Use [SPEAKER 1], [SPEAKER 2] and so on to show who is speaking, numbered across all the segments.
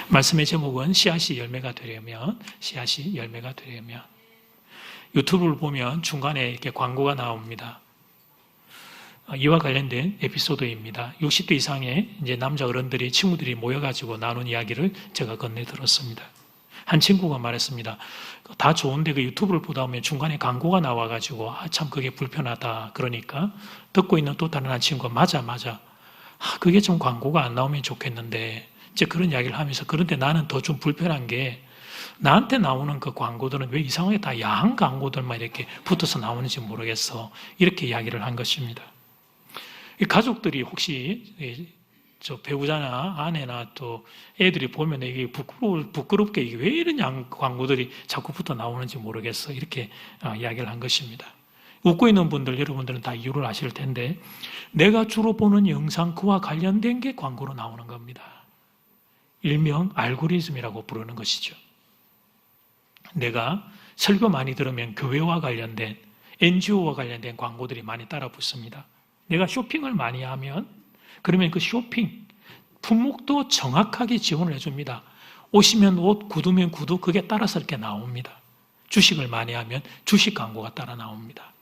[SPEAKER 1] 말씀의 제목은 씨앗이 열매가 되려면, 씨앗이 열매가 되려면. 유튜브를 보면 중간에 이렇게 광고가 나옵니다. 이와 관련된 에피소드입니다. 60대 이상의 이제 남자 어른들이, 친구들이 모여가지고 나눈 이야기를 제가 건네 들었습니다. 한 친구가 말했습니다. 다 좋은데 그 유튜브를 보다 보면 중간에 광고가 나와가지고 참 그게 불편하다. 그러니까 듣고 있는 또 다른 한 친구가 맞아. 그게 좀 광고가 안 나오면 좋겠는데, 이제 그런 이야기를 하면서, 그런데 나는 더 좀 불편한 게 나한테 나오는 그 광고들은 왜 이상하게 다 야한 광고들만 이렇게 붙어서 나오는지 모르겠어. 이렇게 이야기를 한 것입니다. 가족들이 혹시 저 배우자나 아내나 또 애들이 보면 이게 부끄럽게 이게 왜 이런 광고들이 자꾸 붙어 나오는지 모르겠어. 이렇게 이야기를 한 것입니다. 웃고 있는 분들, 여러분들은 다 이유를 아실 텐데, 내가 주로 보는 영상 그와 관련된 게 광고로 나오는 겁니다. 일명 알고리즘이라고 부르는 것이죠. 내가 설교 많이 들으면 교회와 관련된, NGO와 관련된 광고들이 많이 따라 붙습니다. 내가 쇼핑을 많이 하면 그러면 그 쇼핑 품목도 정확하게 지원을 해줍니다. 옷이면 옷, 구두면 구두, 그게 따라서 이렇게 나옵니다. 주식을 많이 하면 주식 광고가 따라 나옵니다.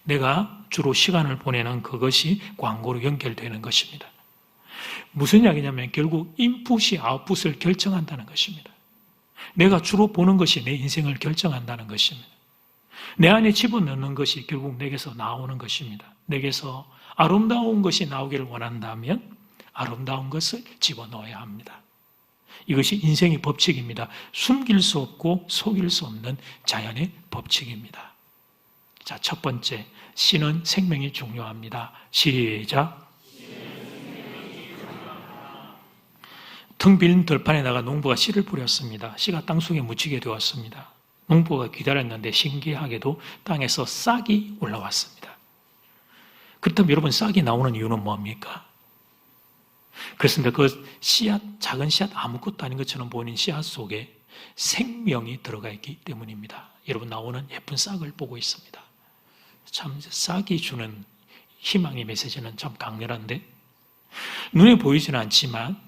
[SPEAKER 1] 내가 주로 시간을 보내는 그것이 광고로 연결되는 것입니다. 무슨 이야기냐면 결국 인풋이 아웃풋을 결정한다는 것입니다. 내가 주로 보는 것이 내 인생을 결정한다는 것입니다. 내 안에 집어넣는 것이 결국 내게서 나오는 것입니다. 내게서 아름다운 것이 나오기를 원한다면 아름다운 것을 집어넣어야 합니다. 이것이 인생의 법칙입니다. 숨길 수 없고 속일 수 없는 자연의 법칙입니다. 자, 첫 번째, 씨는 생명이 중요합니다. 시작. 텅 빈 들판에다가 농부가 씨를 뿌렸습니다. 씨가 땅속에 묻히게 되었습니다. 농부가 기다렸는데 신기하게도 땅에서 싹이 올라왔습니다. 그렇다면 여러분, 싹이 나오는 이유는 뭡니까? 그렇습니다. 그 씨앗, 작은 씨앗 아무것도 아닌 것처럼 보이는 씨앗 속에 생명이 들어가 있기 때문입니다. 여러분, 나오는 예쁜 싹을 보고 있습니다. 참 싹이 주는 희망의 메시지는 참 강렬한데, 눈에 보이지는 않지만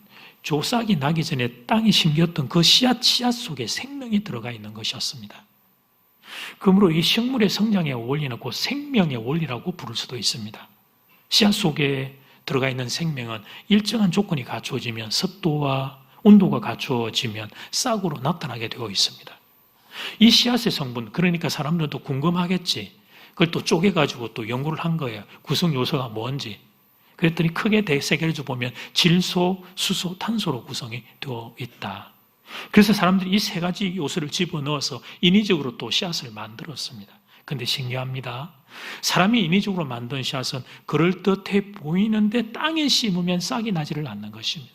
[SPEAKER 1] 저 싹이 나기 전에 땅에 심겼던 그 씨앗 속에 생명이 들어가 있는 것이었습니다. 그러므로 이 식물의 성장의 원리는 곧 생명의 원리라고 부를 수도 있습니다. 씨앗 속에 들어가 있는 생명은 일정한 조건이 갖추어지면, 습도와 온도가 갖추어지면 싹으로 나타나게 되어 있습니다. 이 씨앗의 성분, 그러니까 사람들도 궁금하겠지. 그걸 또 쪼개가지고 또 연구를 한 거예요. 구성 요소가 뭔지. 그랬더니 크게 대세계를 보면 질소, 수소, 탄소로 구성이 되어 있다. 그래서 사람들이 이 세 가지 요소를 집어넣어서 인위적으로 또 씨앗을 만들었습니다. 그런데 신기합니다. 사람이 인위적으로 만든 씨앗은 그럴듯해 보이는데 땅에 심으면 싹이 나지를 않는 것입니다.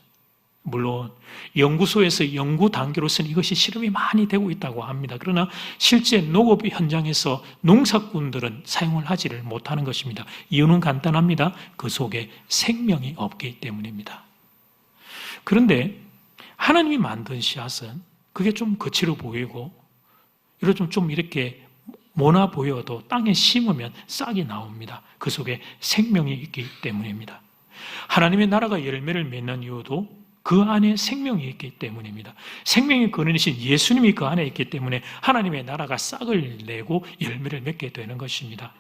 [SPEAKER 1] 물론 연구소에서 연구 단계로서는 이것이 실험이 많이 되고 있다고 합니다. 그러나 실제 농업 현장에서 농사꾼들은 사용을 하지를 못하는 것입니다. 이유는 간단합니다. 그 속에 생명이 없기 때문입니다. 그런데 하나님이 만든 씨앗은 그게 좀 거칠어 보이고 좀 이렇게 모나 보여도 땅에 심으면 싹이 나옵니다. 그 속에 생명이 있기 때문입니다. 하나님의 나라가 열매를 맺는 이유도 그 안에 생명이 있기 때문입니다. 생명의 근원이신 예수님이 그 안에 있기 때문에 하나님의 나라가 싹을 내고 열매를 맺게 되는 것입니다.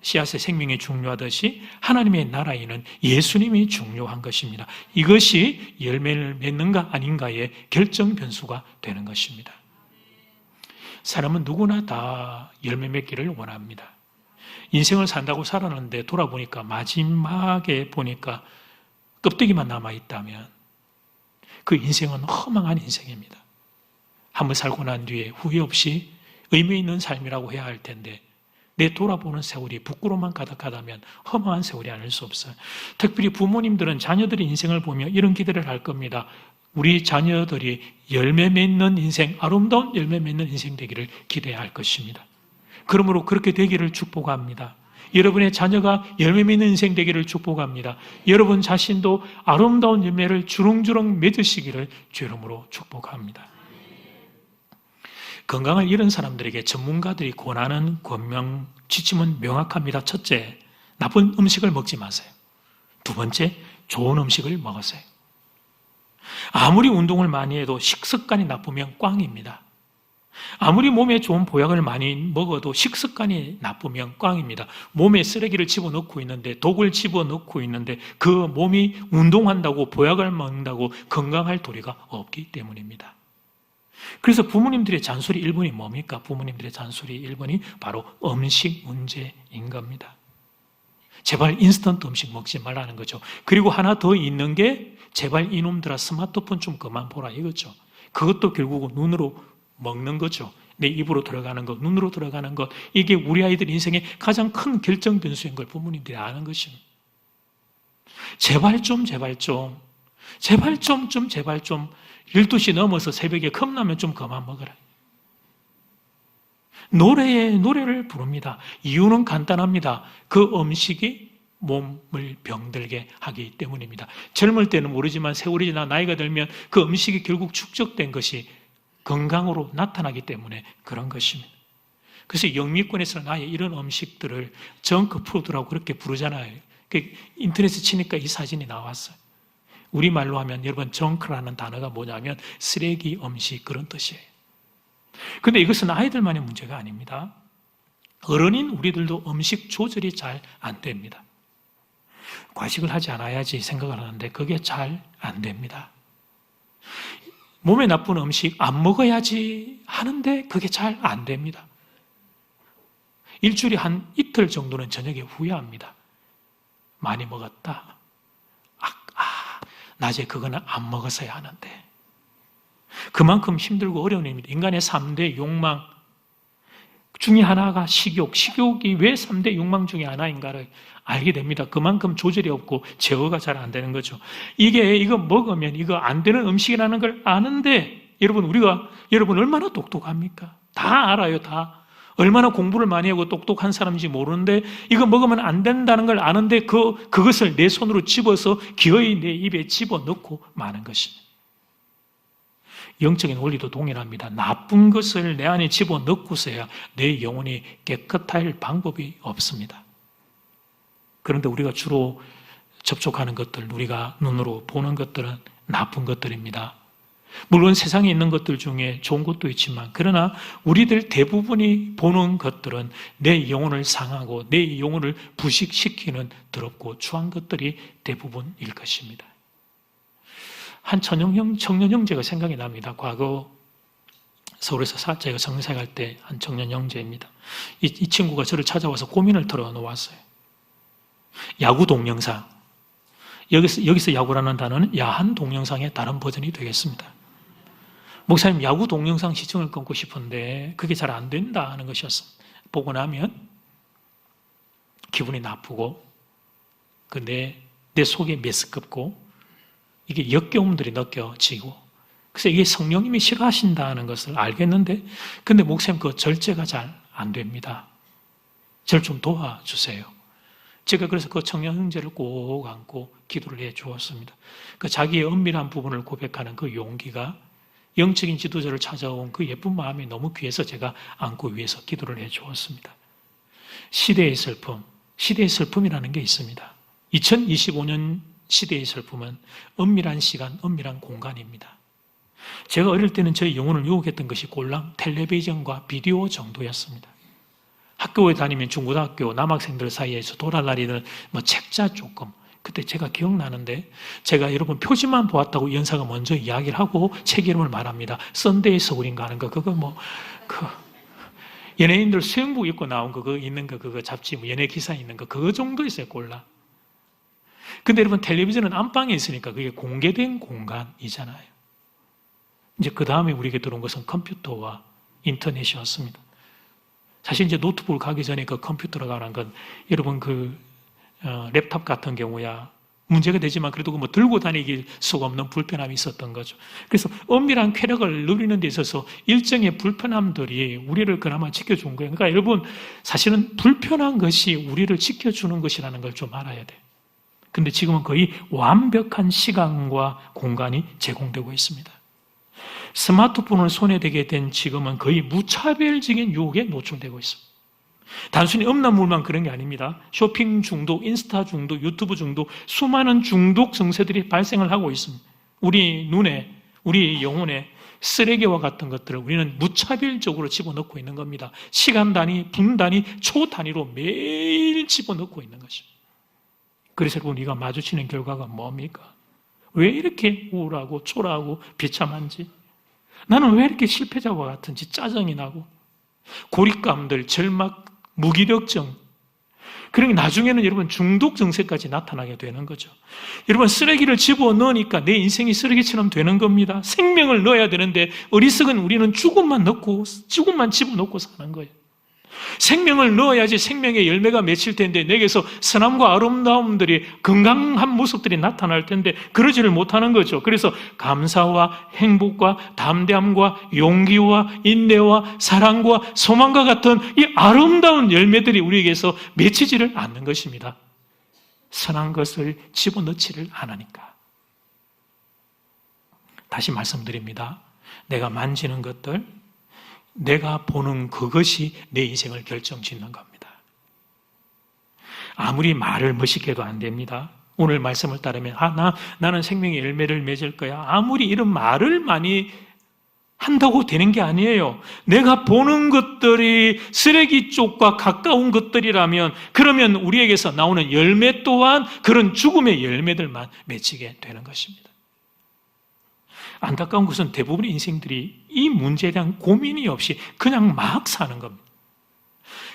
[SPEAKER 1] 씨앗의 생명이 중요하듯이 하나님의 나라에는 예수님이 중요한 것입니다. 이것이 열매를 맺는가 아닌가의 결정 변수가 되는 것입니다. 사람은 누구나 다 열매 맺기를 원합니다. 인생을 산다고 살았는데 돌아보니까 마지막에 보니까 껍데기만 남아있다면 그 인생은 허망한 인생입니다. 한번 살고 난 뒤에 후회 없이 의미 있는 삶이라고 해야 할 텐데 내 돌아보는 세월이 부끄러움만 가득하다면 허망한 세월이 아닐 수 없어요. 특별히 부모님들은 자녀들의 인생을 보며 이런 기대를 할 겁니다. 우리 자녀들이 열매 맺는 인생, 아름다운 열매 맺는 인생 되기를 기대할 것입니다. 그러므로 그렇게 되기를 축복합니다. 여러분의 자녀가 열매 맺는 인생 되기를 축복합니다. 여러분 자신도 아름다운 열매를 주렁주렁 맺으시기를 주 이름으로 축복합니다. 건강을 잃은 사람들에게 전문가들이 권하는 권명, 지침은 명확합니다. 첫째, 나쁜 음식을 먹지 마세요. 두 번째, 좋은 음식을 먹으세요. 아무리 운동을 많이 해도 식습관이 나쁘면 꽝입니다. 아무리 몸에 좋은 보약을 많이 먹어도 식습관이 나쁘면 꽝입니다. 몸에 쓰레기를 집어넣고 있는데, 독을 집어넣고 있는데 그 몸이 운동한다고 보약을 먹는다고 건강할 도리가 없기 때문입니다. 그래서 부모님들의 잔소리 1번이 뭡니까? 부모님들의 잔소리 1번이 바로 음식 문제인 겁니다. 제발 인스턴트 음식 먹지 말라는 거죠. 그리고 하나 더 있는 게 제발 이놈들아 스마트폰 좀 그만 보라 이거죠. 그것도 결국은 눈으로 먹는 거죠. 내 입으로 들어가는 것, 눈으로 들어가는 것, 이게 우리 아이들 인생의 가장 큰 결정 변수인 걸 부모님들이 아는 것입니다. 제발 좀 12시 넘어서 새벽에 컵라면 좀 그만 먹어라. 노래를 부릅니다. 이유는 간단합니다. 그 음식이 몸을 병들게 하기 때문입니다. 젊을 때는 모르지만 세월이 지나 나이가 들면 그 음식이 결국 축적된 것이 건강으로 나타나기 때문에 그런 것입니다. 그래서 영미권에서는 아예 이런 음식들을 정크 푸드라고 그렇게 부르잖아요. 인터넷에 치니까 이 사진이 나왔어요. 우리말로 하면 여러분 정크라는 단어가 뭐냐면 쓰레기 음식 그런 뜻이에요. 그런데 이것은 아이들만의 문제가 아닙니다. 어른인 우리들도 음식 조절이 잘 안 됩니다. 과식을 하지 않아야지 생각을 하는데 그게 잘 안 됩니다. 몸에 나쁜 음식 안 먹어야지 하는데 그게 잘 안 됩니다. 일주일에 한 이틀 정도는 저녁에 후회합니다. 많이 먹었다. 낮에 그거는 안 먹었어야 하는데. 그만큼 힘들고 어려운 일입니다. 인간의 3대 욕망 중에 하나가 식욕이 왜 3대 욕망 중에 하나인가를 알게 됩니다. 그만큼 조절이 없고 제어가 잘 안 되는 거죠. 이거 먹으면 이거 안 되는 음식이라는 걸 아는데 여러분 얼마나 똑똑합니까? 다 알아요, 다. 얼마나 공부를 많이 하고 똑똑한 사람인지 모르는데 이거 먹으면 안 된다는 걸 아는데 그것을 내 손으로 집어서 기어이 내 입에 집어넣고 마는 것입니다. 영적인 원리도 동일합니다. 나쁜 것을 내 안에 집어넣고서야 내 영혼이 깨끗할 방법이 없습니다. 그런데 우리가 주로 접촉하는 것들, 우리가 눈으로 보는 것들은 나쁜 것들입니다. 물론 세상에 있는 것들 중에 좋은 것도 있지만 그러나 우리들 대부분이 보는 것들은 내 영혼을 상하고 내 영혼을 부식시키는 더럽고 추한 것들이 대부분일 것입니다. 한 청년 형제가 생각이 납니다. 과거 서울에서 제가 성생할 때 한 청년 형제입니다. 이 친구가 저를 찾아와서 고민을 털어놓았어요. 야구 동영상. 여기서 야구라는 단어는 야한 동영상의 다른 버전이 되겠습니다. 목사님, 야구 동영상 시청을 끊고 싶은데 그게 잘 안 된다는 것이었습니다. 보고 나면 기분이 나쁘고 내 속에 메스껍고 이게 역겨움들이 느껴지고 그래서 이게 성령님이 싫어하신다는 것을 알겠는데 근데 목사님 그 절제가 잘 안 됩니다. 저를 좀 도와주세요. 제가 그래서 그 청년 형제를 꼭 안고 기도를 해 주었습니다. 그 자기의 은밀한 부분을 고백하는 그 용기가 영적인 지도자를 찾아온 그 예쁜 마음이 너무 귀해서 제가 안고 위해서 기도를 해 주었습니다. 시대의 슬픔이라는 게 있습니다. 2025년 시대의 슬픔은 은밀한 시간, 은밀한 공간입니다. 제가 어릴 때는 저희 영혼을 유혹했던 것이 골랑 텔레비전과 비디오 정도였습니다. 학교에 다니면 중고등학교 남학생들 사이에서 도랄라리는 책자 조금 그때 제가 기억나는데 제가 여러분 표지만 보았다고 연사가 먼저 이야기를 하고 책 이름을 말합니다. 썬데이 서울인가 하는 거 연예인들 수영복 입고 나온 그거 있는 거 그거 잡지 연예 기사 있는 거 그거 정도 있어요. 골라. 근데 여러분 텔레비전은 안방에 있으니까 그게 공개된 공간이잖아요. 이제 그 다음에 우리에게 들어온 것은 컴퓨터와 인터넷이었습니다. 사실 이제 노트북을 가기 전에 그 컴퓨터로 가는 건 여러분 랩탑 같은 경우야 문제가 되지만 그래도 들고 다니길 수가 없는 불편함이 있었던 거죠. 그래서 엄밀한 쾌락을 누리는 데 있어서 일정의 불편함들이 우리를 그나마 지켜준 거예요. 그러니까 여러분 사실은 불편한 것이 우리를 지켜주는 것이라는 걸 좀 알아야 돼요. 근데 지금은 거의 완벽한 시간과 공간이 제공되고 있습니다. 스마트폰을 손에 대게 된 지금은 거의 무차별적인 유혹에 노출되고 있습니다. 단순히 음란물만 그런 게 아닙니다. 쇼핑 중독, 인스타 중독, 유튜브 중독, 수많은 중독 증세들이 발생을 하고 있습니다. 우리 눈에, 우리 영혼에 쓰레기와 같은 것들을 우리는 무차별적으로 집어넣고 있는 겁니다. 시간 단위, 분 단위, 초 단위로 매일 집어넣고 있는 것입니다. 그래서 여러분, 우리가 마주치는 결과가 뭡니까? 왜 이렇게 우울하고 초라하고 비참한지, 나는 왜 이렇게 실패자와 같은지 짜증이 나고, 고립감들, 절막, 무기력증, 그러니까 나중에는 여러분 중독 증세까지 나타나게 되는 거죠. 여러분, 쓰레기를 집어넣으니까 내 인생이 쓰레기처럼 되는 겁니다. 생명을 넣어야 되는데 어리석은 우리는 죽음만 집어넣고 사는 거예요. 생명을 넣어야지 생명의 열매가 맺힐 텐데, 내게서 선함과 아름다움들이, 건강한 모습들이 나타날 텐데 그러지를 못하는 거죠. 그래서 감사와 행복과 담대함과 용기와 인내와 사랑과 소망과 같은 이 아름다운 열매들이 우리에게서 맺히지를 않는 것입니다. 선한 것을 집어넣지를 않으니까. 다시 말씀드립니다. 내가 만지는 것들, 내가 보는 그것이 내 인생을 결정짓는 겁니다. 아무리 말을 멋있게 해도 안 됩니다. 오늘 말씀을 따르면 나는 생명의 열매를 맺을 거야. 아무리 이런 말을 많이 한다고 되는 게 아니에요. 내가 보는 것들이 쓰레기 쪽과 가까운 것들이라면, 그러면 우리에게서 나오는 열매 또한 그런 죽음의 열매들만 맺히게 되는 것입니다. 안타까운 것은 대부분의 인생들이 이 문제에 대한 고민이 없이 그냥 막 사는 겁니다.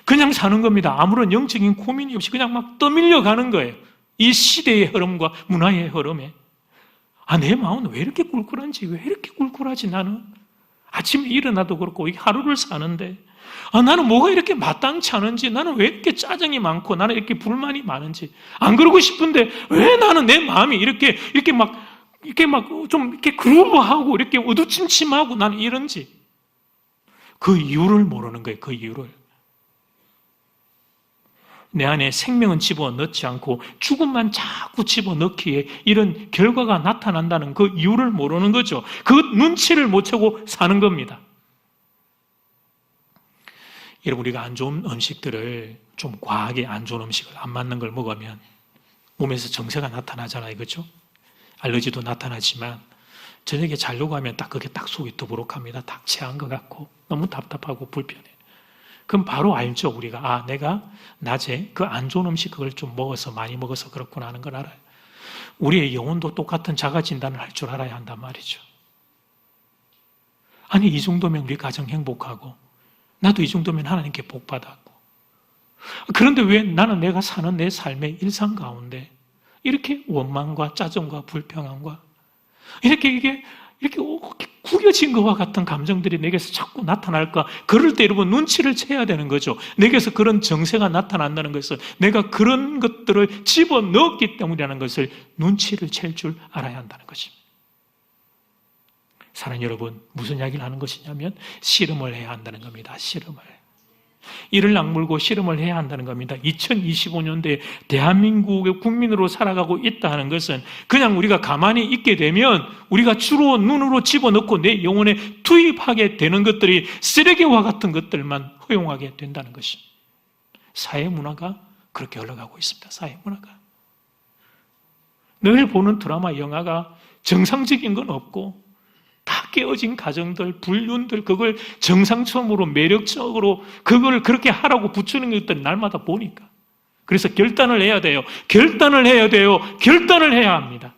[SPEAKER 1] 그냥 사는 겁니다. 아무런 영적인 고민이 없이 그냥 막 떠밀려 가는 거예요. 이 시대의 흐름과 문화의 흐름에. 내 마음은 왜 이렇게 꿀꿀한지, 왜 이렇게 꿀꿀하지 나는? 아침에 일어나도 그렇고 하루를 사는데 나는 뭐가 이렇게 마땅치 않은지, 나는 왜 이렇게 짜증이 많고 나는 이렇게 불만이 많은지, 안 그러고 싶은데 왜 나는 내 마음이 이렇게 막 좀 이렇게 그루브하고 이렇게 어두침침하고 나는 이런지, 그 이유를 모르는 거예요. 그 이유를. 내 안에 생명은 집어넣지 않고 죽음만 자꾸 집어넣기에 이런 결과가 나타난다는 그 이유를 모르는 거죠. 그 눈치를 못 채고 사는 겁니다. 여러분, 우리가 안 좋은 음식들을, 좀 과하게 안 좋은 음식을, 안 맞는 걸 먹으면 몸에서 증세가 나타나잖아요. 그렇죠? 알러지도 나타나지만 저녁에 자려고 하면 그게 속이 더부룩합니다. 딱 체한 것 같고 너무 답답하고 불편해. 그럼 바로 알죠. 우리가 내가 낮에 그 안 좋은 음식 그걸 좀 많이 먹어서 그렇구나 하는 걸 알아요. 우리의 영혼도 똑같은 자가 진단을 할 줄 알아야 한단 말이죠. 이 정도면 우리 가정 행복하고, 나도 이 정도면 하나님께 복 받았고, 그런데 왜 나는 내가 사는 내 삶의 일상 가운데 이렇게 원망과 짜증과 불평함과 이렇게 구겨진 것과 같은 감정들이 내게서 자꾸 나타날까? 그럴 때 여러분, 눈치를 채야 되는 거죠. 내게서 그런 정세가 나타난다는 것은 내가 그런 것들을 집어넣었기 때문이라는 것을 눈치를 챌 줄 알아야 한다는 것입니다. 사랑하는 여러분, 무슨 이야기를 하는 것이냐면 씨름을 해야 한다는 겁니다. 씨름을. 이를 악물고 씨름을 해야 한다는 겁니다. 2025년도에 대한민국의 국민으로 살아가고 있다 하는 것은 그냥 우리가 가만히 있게 되면 우리가 주로 눈으로 집어넣고 내 영혼에 투입하게 되는 것들이 쓰레기와 같은 것들만 허용하게 된다는 것입니다. 사회문화가 그렇게 흘러가고 있습니다. 사회문화가. 늘 보는 드라마, 영화가 정상적인 건 없고 다 깨어진 가정들, 불륜들, 그걸 정상처럼으로 매력적으로 그걸 그렇게 하라고 붙이는 것들 날마다 보니까. 그래서 결단을 해야 돼요. 결단을 해야 돼요. 결단을 해야 합니다.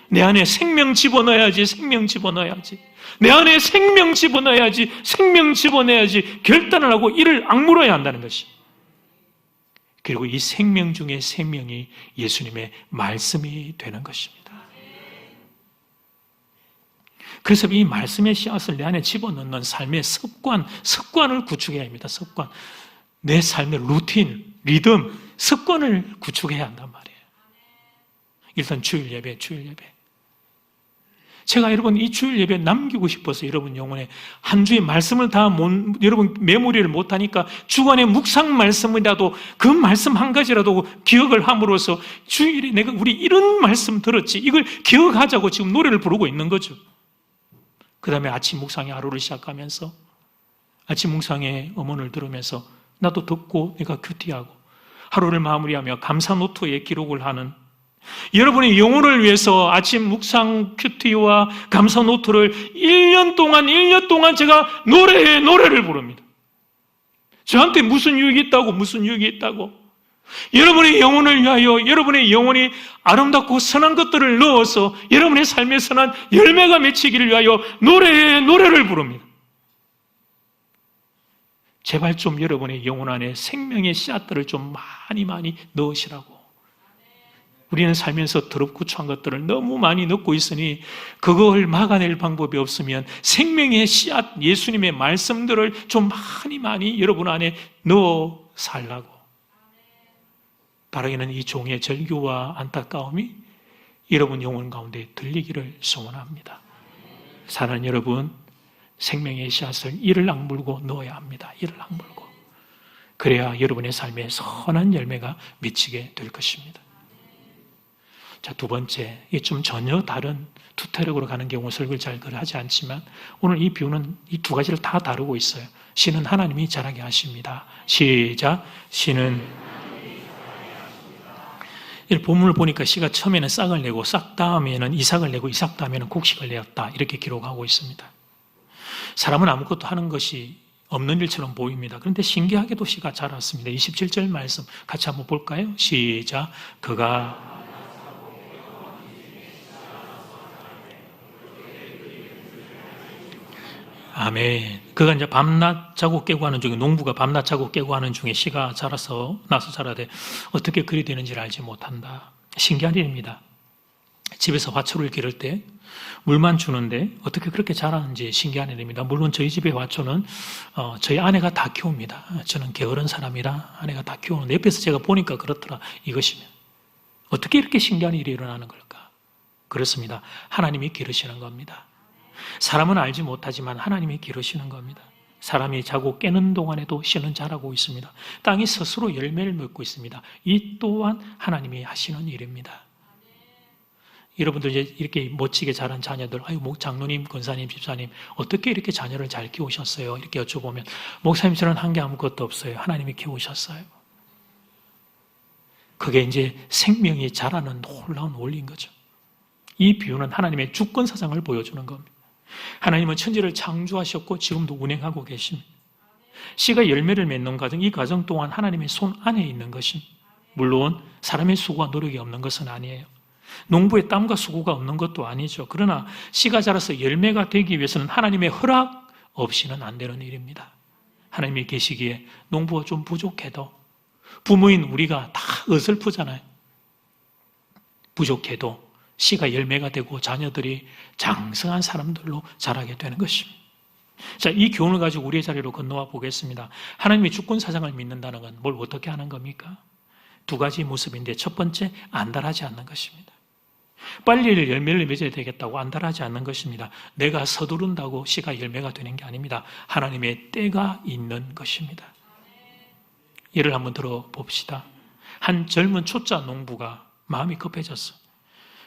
[SPEAKER 1] 내 안에 생명 집어넣어야지, 생명 집어넣어야지. 내 안에 생명 집어넣어야지, 생명 집어넣어야지. 결단을 하고 이를 악물어야 한다는 것이. 그리고 이 생명 중에 생명이 예수님의 말씀이 되는 것입니다. 그래서 이 말씀의 씨앗을 내 안에 집어넣는 삶의 습관을 구축해야 합니다. 습관. 내 삶의 루틴, 리듬, 습관을 구축해야 한단 말이에요. 일단 주일 예배. 제가 여러분 이 주일 예배 남기고 싶어서 여러분 영혼에 한 주의 말씀을 다 여러분 메모리를 못하니까 주간의 묵상 말씀이라도 그 말씀 한 가지라도 기억을 함으로써 주일에 내가 우리 이런 말씀 들었지, 이걸 기억하자고 지금 노래를 부르고 있는 거죠. 그 다음에 아침 묵상의 하루를 시작하면서 아침 묵상의 음원을 들으면서 나도 듣고 내가 큐티하고 하루를 마무리하며 감사 노트에 기록을 하는 여러분의 영혼을 위해서 아침 묵상 큐티와 감사 노트를 1년 동안 제가 노래를 부릅니다. 저한테 무슨 유익이 있다고. 여러분의 영혼을 위하여 여러분의 영혼이 아름답고 선한 것들을 넣어서 여러분의 삶에 선한 열매가 맺히기를 위하여 노래를 부릅니다. 제발 좀 여러분의 영혼 안에 생명의 씨앗들을 좀 많이 넣으시라고. 우리는 살면서 더럽고 추한 것들을 너무 많이 넣고 있으니 그걸 막아낼 방법이 없으면 생명의 씨앗, 예수님의 말씀들을 좀 많이 여러분 안에 넣어 살라고. 바라기는 이 종의 절규와 안타까움이 여러분 영혼 가운데 들리기를 소원합니다. 사랑하는 여러분, 생명의 씨앗을 이를 악물고 넣어야 합니다. 이를 악물고. 그래야 여러분의 삶에 선한 열매가 맺히게 될 것입니다. 자, 두 번째, 이게 좀 전혀 다른 투태력으로 가는 경우 설교를 잘 하지 않지만 오늘 이 비유는 이 두 가지를 다 다루고 있어요. 신은 하나님이 자라게 하십니다. 시작. 신은 이 본문을 보니까 시가 처음에는 싹을 내고 싹 다음에는 이삭을 내고 이삭 다음에는 곡식을 내었다. 이렇게 기록하고 있습니다. 사람은 아무것도 하는 것이 없는 일처럼 보입니다. 그런데 신기하게도 시가 자랐습니다. 27절 말씀 같이 한번 볼까요? 시작. 그가 아멘. 그가 이제 밤낮 자고 깨고 하는 중에, 농부가 밤낮 자고 깨고 하는 중에 씨가 나서 자라되 어떻게 그리 되는지를 알지 못한다. 신기한 일입니다. 집에서 화초를 기를 때 물만 주는데 어떻게 그렇게 자라는지 신기한 일입니다. 물론 저희 집의 화초는 저희 아내가 다 키웁니다. 저는 게으른 사람이라 아내가 다 키우는데 옆에서 제가 보니까 그렇더라. 이것이면 어떻게 이렇게 신기한 일이 일어나는 걸까? 그렇습니다. 하나님이 기르시는 겁니다. 사람은 알지 못하지만 하나님이 기르시는 겁니다. 사람이 자고 깨는 동안에도 씨는 자라고 있습니다. 땅이 스스로 열매를 맺고 있습니다. 이 또한 하나님이 하시는 일입니다. 여러분들 이제 이렇게 멋지게 자란 자녀들, 장로님, 권사님, 집사님, 어떻게 이렇게 자녀를 잘 키우셨어요? 이렇게 여쭤보면, 목사님 저는 한 게 아무것도 없어요. 하나님이 키우셨어요. 그게 이제 생명이 자라는 놀라운 원리인 거죠. 이 비유는 하나님의 주권 사상을 보여주는 겁니다. 하나님은 천지를 창조하셨고 지금도 운행하고 계십니다. 씨가 열매를 맺는 과정, 이 과정 또한 하나님의 손 안에 있는 것입니다. 물론 사람의 수고와 노력이 없는 것은 아니에요. 농부의 땀과 수고가 없는 것도 아니죠. 그러나 씨가 자라서 열매가 되기 위해서는 하나님의 허락 없이는 안 되는 일입니다. 하나님이 계시기에 농부가 좀 부족해도, 부모인 우리가 다 어설프잖아요. 부족해도 씨가 열매가 되고 자녀들이 장성한 사람들로 자라게 되는 것입니다. 자, 이 교훈을 가지고 우리의 자리로 건너와 보겠습니다. 하나님의 주권 사상을 믿는다는 건 뭘 어떻게 하는 겁니까? 두 가지 모습인데, 첫 번째, 안달하지 않는 것입니다. 빨리 열매를 맺어야 되겠다고 안달하지 않는 것입니다. 내가 서두른다고 씨가 열매가 되는 게 아닙니다. 하나님의 때가 있는 것입니다. 예를 한번 들어봅시다. 한 젊은 초짜 농부가 마음이 급해졌어.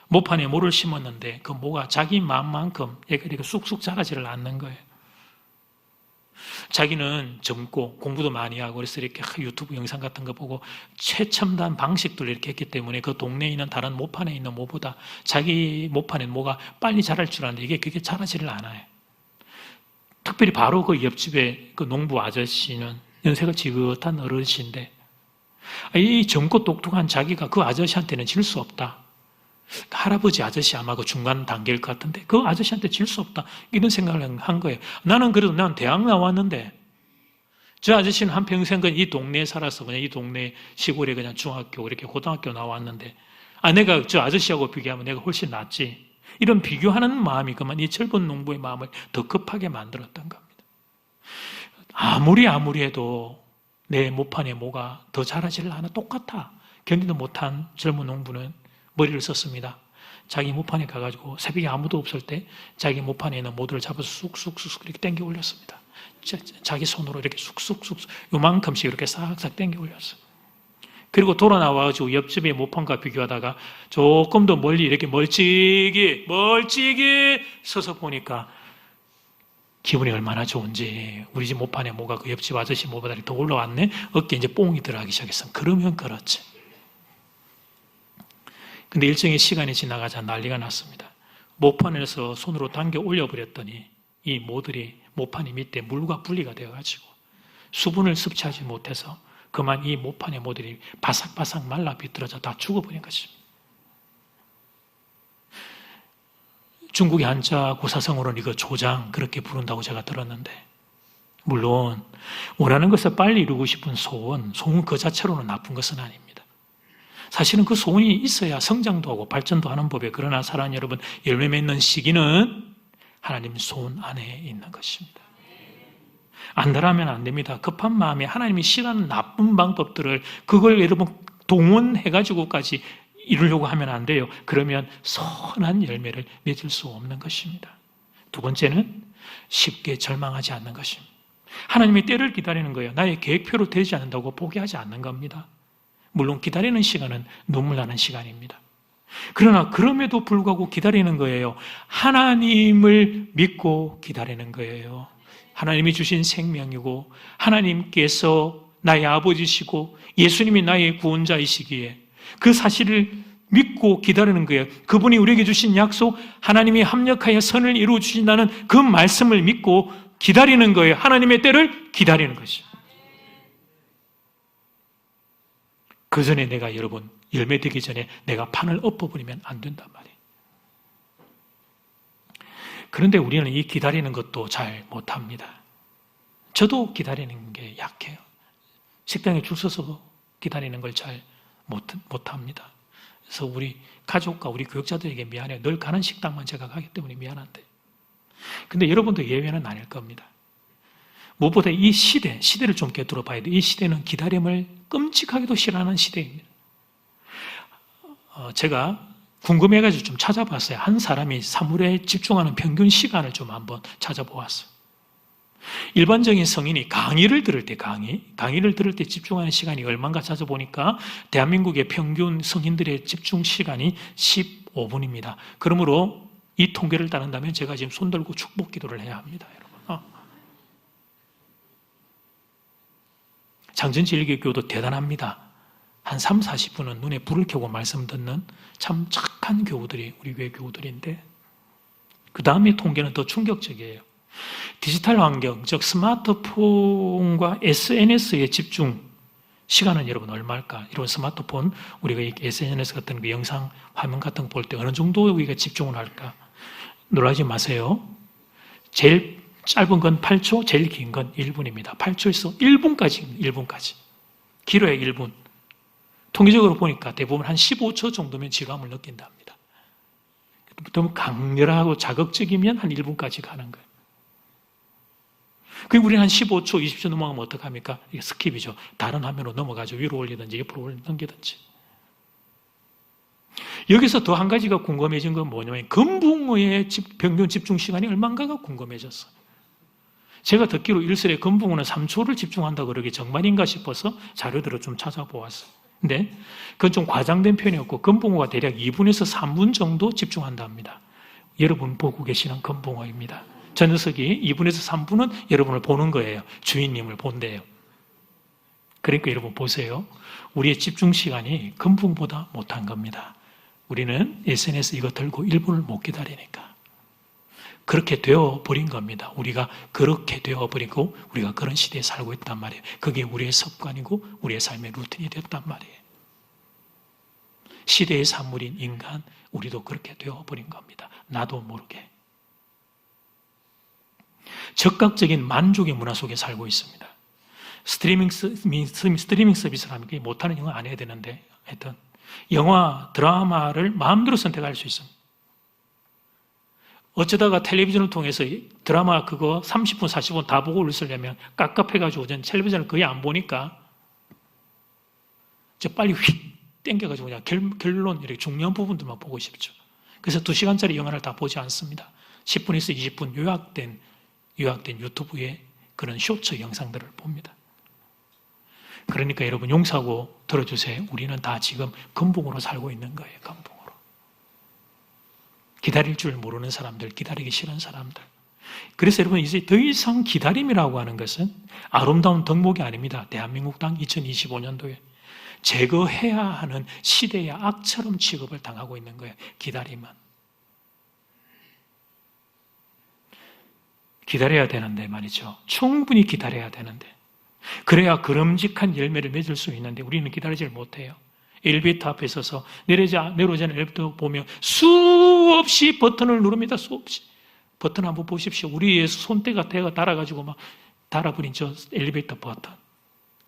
[SPEAKER 1] 모판에 모를 심었는데 그 모가 자기 마음만큼 얘가 이렇게 쑥쑥 자라지를 않는 거예요. 자기는 젊고 공부도 많이 하고 그래서 이렇게 유튜브 영상 같은 거 보고 최첨단 방식들을 이렇게 했기 때문에 그 동네에 있는 다른 모판에 있는 모보다 자기 모판에 모가 빨리 자랄 줄 아는데 이게 그게 자라지를 않아요. 특별히 바로 그 옆집에 그 농부 아저씨는 연세가 지긋한 어르신인데 이 젊고 똑똑한 자기가 그 아저씨한테는 질 수 없다. 할아버지 아저씨 아마 그 중간 단계일 것 같은데 그 아저씨한테 질 수 없다 이런 생각을 한 거예요. 나는 그래도 난 대학 나왔는데 저 아저씨는 한평생 그냥 이 동네에 살아서 그냥 이 동네 시골에 그냥 중학교 이렇게 고등학교 나왔는데 내가 저 아저씨하고 비교하면 내가 훨씬 낫지. 이런 비교하는 마음이 그만 이 젊은 농부의 마음을 더 급하게 만들었던 겁니다. 아무리 해도 내 모판에 뭐가 더 자라지를 않아. 똑같아. 견디도 못한 젊은 농부는 머리를 썼습니다. 자기 모판에 가가지고 새벽에 아무도 없을 때 자기 모판에 있는 모들을 잡아서 쑥쑥 이렇게 당겨 올렸습니다. 자기 손으로 이렇게 쑥쑥 요만큼씩 이렇게 싹싹 당겨 올렸어요. 그리고 돌아 나와가지고 옆집의 모판과 비교하다가 조금 더 멀리 이렇게 멀찍이 서서 보니까 기분이 얼마나 좋은지 우리 집 모판에 뭐가 그 옆집 아저씨 모보다 더 올라왔네. 어깨에 이제 뽕이 들어가기 시작했어. 그러면 그렇지. 근데 일정의 시간이 지나가자 난리가 났습니다. 모판에서 손으로 당겨 올려버렸더니 이 모들이 모판이 밑에 물과 분리가 되어가지고 수분을 섭취하지 못해서 그만 이 모판의 모들이 바삭바삭 말라 비틀어져 다 죽어버린 것입니다. 중국의 한자 고사성어로는 이거 조장 그렇게 부른다고 제가 들었는데, 물론 원하는 것을 빨리 이루고 싶은 소원 그 자체로는 나쁜 것은 아닙니다. 사실은 그 소원이 있어야 성장도 하고 발전도 하는 법이에요. 그러나 사랑하는 여러분, 열매 맺는 시기는 하나님 손 안에 있는 것입니다. 안달하면 안 됩니다. 급한 마음에 하나님이 싫어하는 나쁜 방법들을 그걸 여러분 동원해가지고까지 이루려고 하면 안 돼요. 그러면 선한 열매를 맺을 수 없는 것입니다. 두 번째는 쉽게 절망하지 않는 것입니다. 하나님의 때를 기다리는 거예요. 나의 계획표로 되지 않는다고 포기하지 않는 겁니다. 물론 기다리는 시간은 눈물 나는 시간입니다. 그러나 그럼에도 불구하고 기다리는 거예요. 하나님을 믿고 기다리는 거예요. 하나님이 주신 생명이고 하나님께서 나의 아버지시고 예수님이 나의 구원자이시기에 그 사실을 믿고 기다리는 거예요. 그분이 우리에게 주신 약속, 하나님이 합력하여 선을 이루어 주신다는 그 말씀을 믿고 기다리는 거예요. 하나님의 때를 기다리는 것이죠. 그 전에 내가 여러분 열매 되기 전에 내가 판을 엎어버리면 안 된단 말이에요. 그런데 우리는 이 기다리는 것도 잘 못합니다. 저도 기다리는 게 약해요. 식당에 줄 서서 기다리는 걸 잘 못합니다. 그래서 우리 가족과 우리 교육자들에게 미안해요. 늘 가는 식당만 제가 가기 때문에 미안한데. 근데 여러분도 예외는 아닐 겁니다. 무엇보다 이 시대를 좀 꿰뚫어 봐야 돼요. 이 시대는 기다림을 끔찍하게도 싫어하는 시대입니다. 제가 궁금해가지고 좀 찾아봤어요. 한 사람이 사물에 집중하는 평균 시간을 좀 한번 찾아보았어요. 일반적인 성인이 강의를 들을 때 집중하는 시간이 얼마인가 찾아보니까 대한민국의 평균 성인들의 집중 시간이 15분입니다. 그러므로 이 통계를 따른다면 제가 지금 손들고 축복 기도를 해야 합니다, 여러분. 장전진리교도 대단합니다. 한 3, 40분은 눈에 불을 켜고 말씀 듣는 참 착한 교우들이 우리 교회 교우들인데, 그 다음에 통계는 더 충격적이에요. 디지털 환경, 즉 스마트폰과 SNS의 집중 시간은 여러분 얼마일까? 이런 스마트폰, 우리가 SNS 같은 그 영상 화면 같은 거 볼 때 어느 정도 우리가 집중을 할까? 놀라지 마세요. 제일 짧은 건 8초, 제일 긴 건 1분입니다. 8초에서 1분까지. 길어야 1분. 통계적으로 보니까 대부분 한 15초 정도면 지감을 느낀답니다. 너무 강렬하고 자극적이면 한 1분까지 가는 거예요. 그리고 우리는 한 15초, 20초 넘어가면 어떡합니까? 이게 스킵이죠. 다른 화면으로 넘어가죠. 위로 올리든지 옆으로 넘기든지. 여기서 더 한 가지가 궁금해진 건 뭐냐면 금붕어의 평균 집중 시간이 얼마인가가 궁금해졌어요. 제가 듣기로 일설에 금붕어는 3초를 집중한다고 그러기 정말인가 싶어서 자료들을 좀 찾아보았어요. 근데 그건 좀 과장된 표현이었고 금붕어가 대략 2분에서 3분 정도 집중한답니다. 여러분 보고 계시는 금붕어입니다. 저 녀석이 2분에서 3분은 여러분을 보는 거예요. 주인님을 본대요. 그러니까 여러분 보세요. 우리의 집중 시간이 금붕보다 못한 겁니다. 우리는 SNS 이거 들고 1분을 못 기다리니까. 그렇게 되어버린 겁니다. 우리가 그렇게 되어버리고 우리가 그런 시대에 살고 있단 말이에요. 그게 우리의 습관이고 우리의 삶의 루틴이 됐단 말이에요. 시대의 산물인 인간, 우리도 그렇게 되어버린 겁니다. 나도 모르게. 적극적인 만족의 문화 속에 살고 있습니다. 스트리밍 서비스를 하면 못하는 영화 안 해야 되는데 하여튼 영화, 드라마를 마음대로 선택할 수 있습니다. 어쩌다가 텔레비전을 통해서 드라마 그거 30분, 40분 다 보고 있으려면 깝깝해가지고 전 텔레비전을 거의 안 보니까 빨리 휙 땡겨가지고 그냥 결론 이렇게 중요한 부분들만 보고 싶죠. 그래서 2시간짜리 영화를 다 보지 않습니다. 10분에서 20분 요약된 유튜브의 그런 쇼츠 영상들을 봅니다. 그러니까 여러분 용서하고 들어주세요. 우리는 다 지금 금붕으로 살고 있는 거예요. 금붕으로. 기다릴 줄 모르는 사람들, 기다리기 싫은 사람들. 그래서 여러분 이제 더 이상 기다림이라고 하는 것은 아름다운 덕목이 아닙니다. 대한민국 땅 2025년도에 제거해야 하는 시대의 악처럼 취급을 당하고 있는 거예요. 기다림은. 기다려야 되는데 말이죠. 충분히 기다려야 되는데. 그래야 그름직한 열매를 맺을 수 있는데 우리는 기다리질 못해요. 엘리베이터 앞에 서서 내려오자는 엘리베이터 보면 수없이 버튼을 누릅니다. 수없이. 버튼 한번 보십시오. 우리의 손때가 달아가지고 막 달아버린 저 엘리베이터 버튼.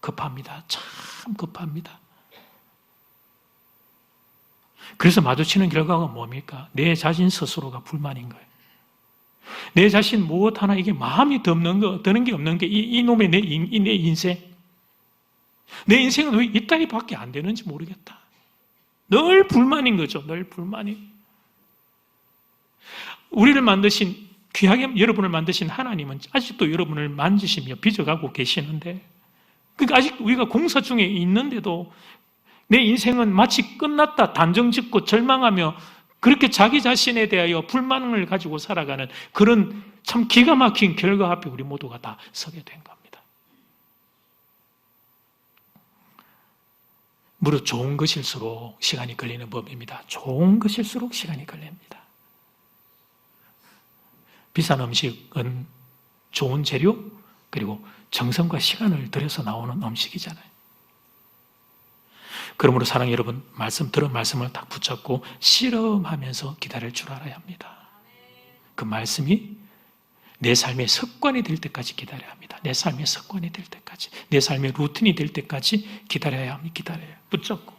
[SPEAKER 1] 급합니다. 참 급합니다. 그래서 마주치는 결과가 뭡니까? 내 자신 스스로가 불만인 거예요. 내 자신 무엇 하나 이게 마음이 드는 게 없는 게 이놈의 내 인생. 내 인생은 왜 이따위밖에 안 되는지 모르겠다. 늘 불만인 거죠. 늘 불만이. 우리를 만드신, 귀하게 여러분을 만드신 하나님은 아직도 여러분을 만지시며 빚어가고 계시는데, 그러니까 아직 우리가 공사 중에 있는데도 내 인생은 마치 끝났다, 단정짓고 절망하며 그렇게 자기 자신에 대하여 불만을 가지고 살아가는 그런 참 기가 막힌 결과 앞에 우리 모두가 다 서게 된 겁니다. 무릇 좋은 것일수록 시간이 걸리는 법입니다. 좋은 것일수록 시간이 걸립니다. 비싼 음식은 좋은 재료 그리고 정성과 시간을 들여서 나오는 음식이잖아요. 그러므로 사랑하는 여러분, 들은 말씀을 딱 붙잡고 실험하면서 기다릴 줄 알아야 합니다. 그 말씀이 내 삶의 습관이 될 때까지 기다려야 합니다. 내 삶의 습관이 될 때까지, 내 삶의 루틴이 될 때까지 기다려야 합니다. 기다려요. 붙잡고.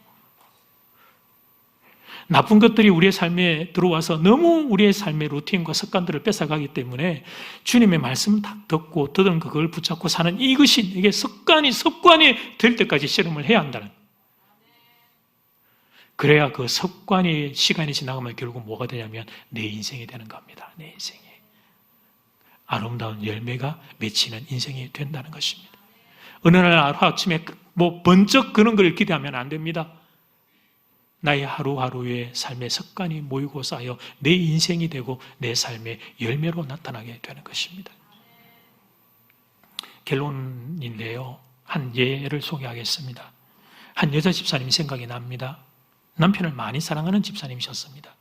[SPEAKER 1] 나쁜 것들이 우리의 삶에 들어와서 너무 우리의 삶의 루틴과 습관들을 뺏어가기 때문에 주님의 말씀을 딱 듣고 듣은 그걸 붙잡고 사는 이게 습관이 될 때까지 실험을 해야 한다는. 그래야 그 습관이 시간이 지나가면 결국 뭐가 되냐면 내 인생이 되는 겁니다. 내 인생이. 아름다운 열매가 맺히는 인생이 된다는 것입니다. 어느 날 아침에 번쩍 그런 걸 기대하면 안 됩니다. 나의 하루하루의 삶의 습관이 모이고 쌓여 내 인생이 되고 내 삶의 열매로 나타나게 되는 것입니다. 결론인데요. 한 예를 소개하겠습니다. 한 여자 집사님이 생각이 납니다. 남편을 많이 사랑하는 집사님이셨습니다.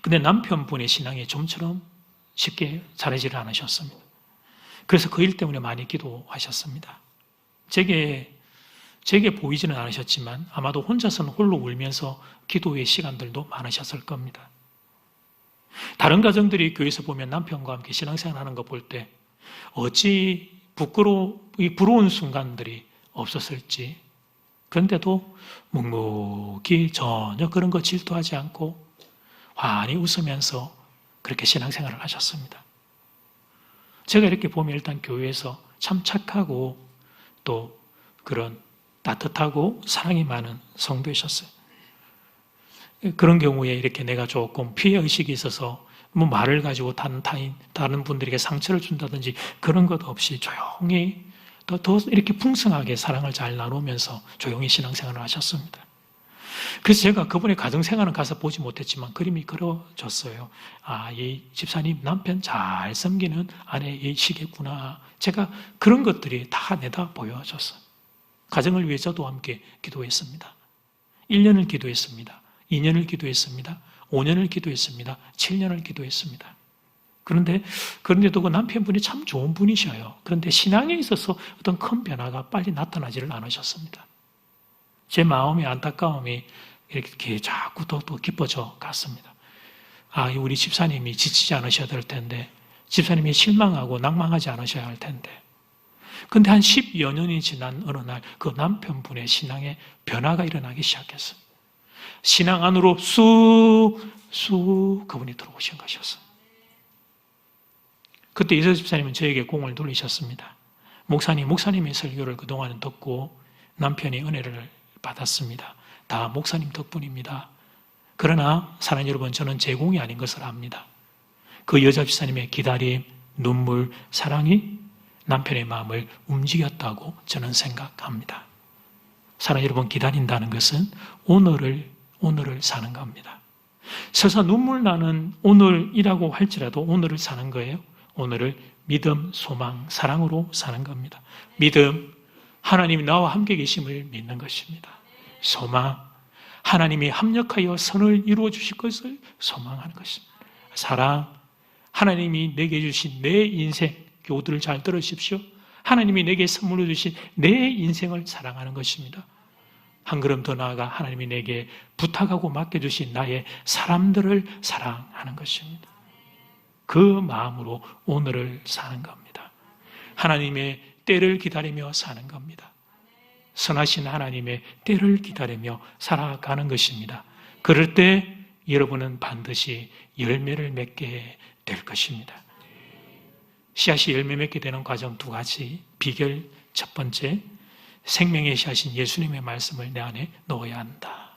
[SPEAKER 1] 근데 남편분의 신앙이 좀처럼 쉽게 자라지를 않으셨습니다. 그래서 그 일 때문에 많이 기도하셨습니다. 제게 보이지는 않으셨지만 아마도 혼자서는 홀로 울면서 기도의 시간들도 많으셨을 겁니다. 다른 가정들이 교회에서 보면 남편과 함께 신앙생활 하는 거 볼 때 어찌 부러운 순간들이 없었을지. 그런데도 묵묵히 전혀 그런 거 질투하지 않고 환히 웃으면서 그렇게 신앙생활을 하셨습니다. 제가 이렇게 보면 일단 교회에서 참 착하고 또 그런 따뜻하고 사랑이 많은 성도이셨어요. 그런 경우에 이렇게 내가 조금 피해의식이 있어서 말을 가지고 다른 분들에게 상처를 준다든지 그런 것 없이 조용히 더 이렇게 풍성하게 사랑을 잘 나누면서 조용히 신앙생활을 하셨습니다. 그래서 제가 그분의 가정생활은 가서 보지 못했지만 그림이 그려졌어요. 이 집사님 남편 잘 섬기는 아내이시겠구나. 제가 그런 것들이 다 내다 보여졌어요. 가정을 위해 저도 함께 기도했습니다. 1년을 기도했습니다. 2년을 기도했습니다. 5년을 기도했습니다. 7년을 기도했습니다. 그런데도 그 남편분이 참 좋은 분이셔요. 그런데 신앙에 있어서 어떤 큰 변화가 빨리 나타나지를 않으셨습니다. 제 마음의 안타까움이 이렇게 자꾸 더 깊어져 갔습니다. 우리 집사님이 지치지 않으셔야 될 텐데, 집사님이 실망하고 낭망하지 않으셔야 할 텐데. 근데 한 10여 년이 지난 어느 날 그 남편분의 신앙에 변화가 일어나기 시작했어요. 신앙 안으로 쑥 그분이 들어오신 것이었어요. 그때 이서 집사님은 저에게 공을 돌리셨습니다. 목사님의 설교를 그동안 듣고 남편이 은혜를 받았습니다. 다 목사님 덕분입니다. 그러나 사랑하는 여러분, 저는 제 공이 아닌 것을 압니다. 그 여자 집사님의 기다림, 눈물, 사랑이 남편의 마음을 움직였다고 저는 생각합니다. 사랑하는 여러분, 기다린다는 것은 오늘을 사는 겁니다. 서서 눈물 나는 오늘이라고 할지라도 오늘을 사는 거예요. 오늘을 믿음, 소망, 사랑으로 사는 겁니다. 믿음, 하나님이 나와 함께 계심을 믿는 것입니다. 소망, 하나님이 합력하여 선을 이루어 주실 것을 소망하는 것입니다. 사랑, 하나님이 내게 주신 내 인생, 교우들을 잘 들으십시오. 하나님이 내게 선물로 주신 내 인생을 사랑하는 것입니다. 한 걸음 더 나아가 하나님이 내게 부탁하고 맡겨주신 나의 사람들을 사랑하는 것입니다. 그 마음으로 오늘을 사는 겁니다. 하나님의 때를 기다리며 사는 겁니다. 선하신 하나님의 때를 기다리며 살아가는 것입니다. 그럴 때 여러분은 반드시 열매를 맺게 될 것입니다. 씨앗이 열매 맺게 되는 과정 두 가지. 비결 첫 번째, 생명의 씨앗인 예수님의 말씀을 내 안에 넣어야 한다.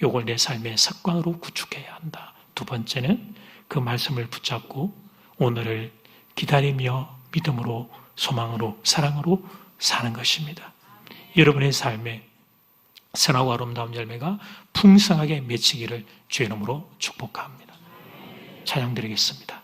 [SPEAKER 1] 이걸 내 삶의 습관으로 구축해야 한다. 두 번째는 그 말씀을 붙잡고 오늘을 기다리며 믿음으로, 소망으로, 사랑으로 사는 것입니다. 여러분의 삶에 선하고 아름다운 열매가 풍성하게 맺히기를 주의 이름으로 축복합니다. 찬양 드리겠습니다.